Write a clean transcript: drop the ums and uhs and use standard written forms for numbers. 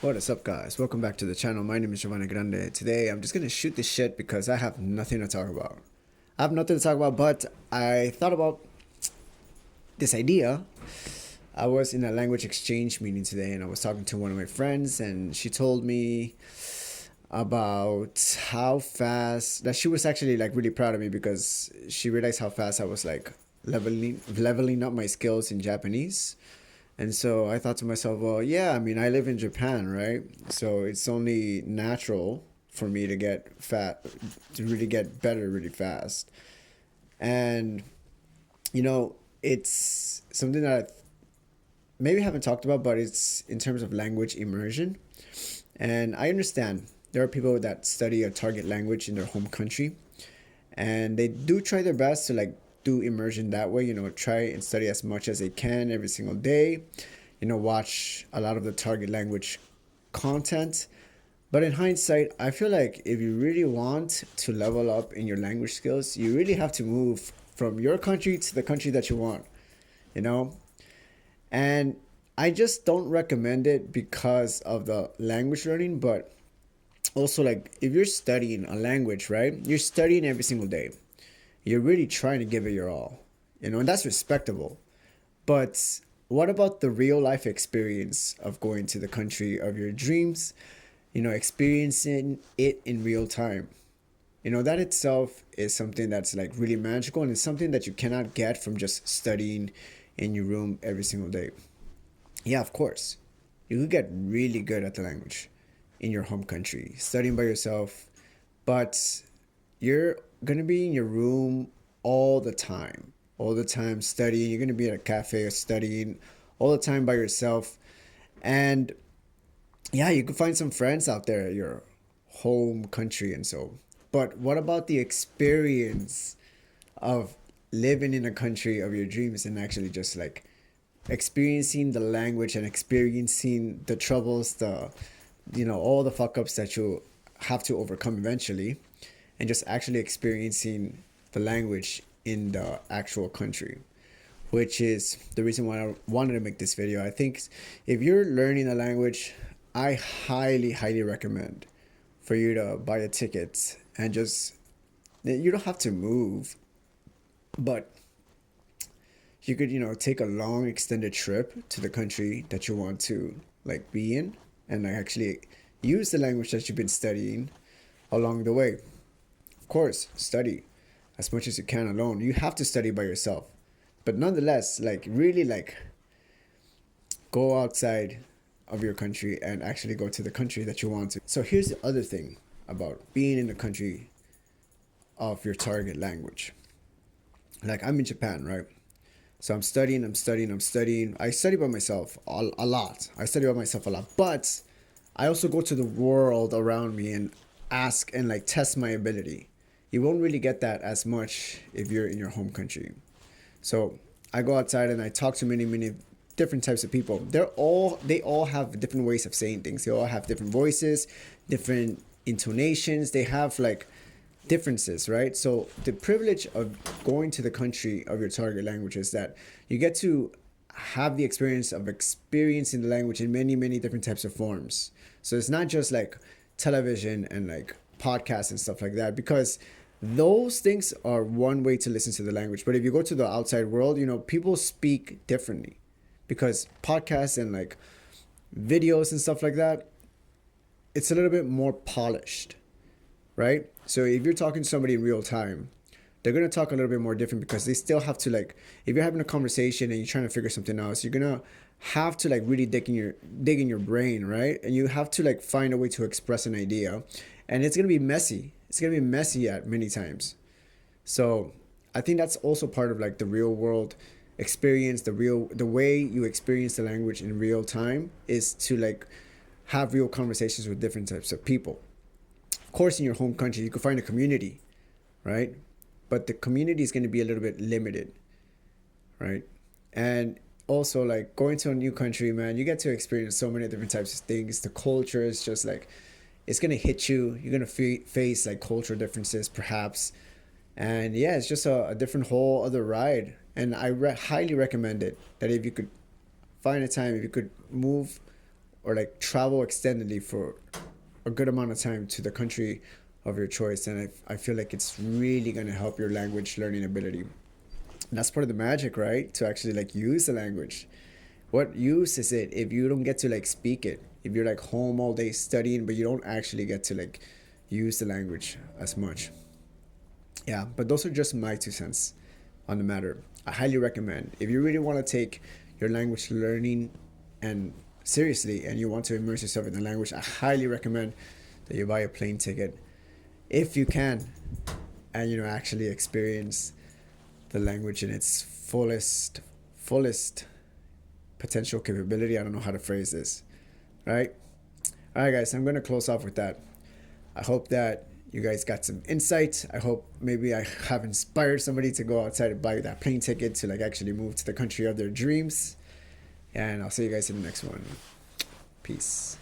What is up, guys? Welcome back to the channel. My name is Giovanni Grande. Today I'm just gonna shoot this shit because I have nothing to talk about. I have nothing to talk about, but I thought about this idea. I was in a language exchange meeting today and I was talking to one of my friends, and she told me about how fast that she was actually like really proud of me because she realized how fast I was like leveling up my skills in Japanese. And so I thought to myself, well, yeah, I mean, I live in Japan, right? So it's only natural for me to to really get better really fast. And, it's something that I maybe haven't talked about, but it's in terms of language immersion. And I understand there are people that study a target language in their home country, and they do try their best to like do immersion that way, try and study as much as they can every single day, watch a lot of the target language content. But in hindsight, I feel like if you really want to level up in your language skills, you really have to move from your country to the country that you want, you know and I just don't recommend it because of the language learning, but also, like, if you're studying a language, right, you're studying every single day, you're really trying to give it your all, and that's respectable. But what about the real life experience of going to the country of your dreams, experiencing it in real time? That itself is something that's like really magical, and it's something that you cannot get from just studying in your room every single day. Yeah, of course, you could get really good at the language in your home country, studying by yourself, but you're gonna be in your room all the time studying. You're gonna be at a cafe studying all the time by yourself, and yeah, you could find some friends out there at your home country and so. But what about the experience of living in a country of your dreams and actually just like experiencing the language and experiencing the troubles, all the fuck ups that you have to overcome eventually, and just actually experiencing the language in the actual country, which is the reason why I wanted to make this video. I think if you're learning a language, I highly, highly recommend for you to buy a ticket and just, you don't have to move, but you could, take a long extended trip to the country that you want to like be in, and like actually use the language that you've been studying along the way. Of course, study as much as you can alone. You have to study by yourself. But nonetheless, like really like go outside of your country and actually go to the country that you want to. So here's the other thing about being in the country of your target language. Like, I'm in Japan, right? So I'm studying. I study by myself a lot. I study by myself a lot. But I also go to the world around me and ask and like test my ability. You won't really get that as much if you're in your home country. So I go outside and I talk to many, many different types of people. They all have different ways of saying things. They all have different voices, different intonations. They have like differences, right? So the privilege of going to the country of your target language is that you get to have the experience of experiencing the language in many, many different types of forms. So it's not just like television and like podcasts and stuff like that, because those things are one way to listen to the language. But if you go to the outside world, people speak differently, because podcasts and like videos and stuff like that, it's a little bit more polished, right? So if you're talking to somebody in real time, they're going to talk a little bit more different, because they still have to like, if you're having a conversation and you're trying to figure something out, so you're going to have to like really dig in your brain, right? And you have to like find a way to express an idea, and it's going to be messy. It's going to be messy at many times. So I think that's also part of like the real world experience. The way you experience the language in real time is to like have real conversations with different types of people. Of course, in your home country, you can find a community, right? But the community is going to be a little bit limited, right? And also, like, going to a new country, man, you get to experience so many different types of things. The culture is just like, it's going to hit you. You're going to face like cultural differences, perhaps. And yeah, it's just a different whole other ride. And I highly recommend it, that if you could find a time, if you could move or like travel extendedly for a good amount of time to the country of your choice. And I feel like it's really going to help your language learning ability. And that's part of the magic, right? To actually like use the language. What use is it if you don't get to like speak it? If you're like home all day studying, but you don't actually get to like use the language as much. Yeah, but those are just my 2 cents on the matter. I highly recommend if you really want to take your language learning and seriously, and you want to immerse yourself in the language, I highly recommend that you buy a plane ticket if you can, and actually experience the language in its fullest potential capability. I don't know how to phrase this, right? All right, guys, I'm going to close off with that. I hope that you guys got some insight. I hope maybe I have inspired somebody to go outside and buy that plane ticket to like actually move to the country of their dreams. And I'll see you guys in the next one. Peace.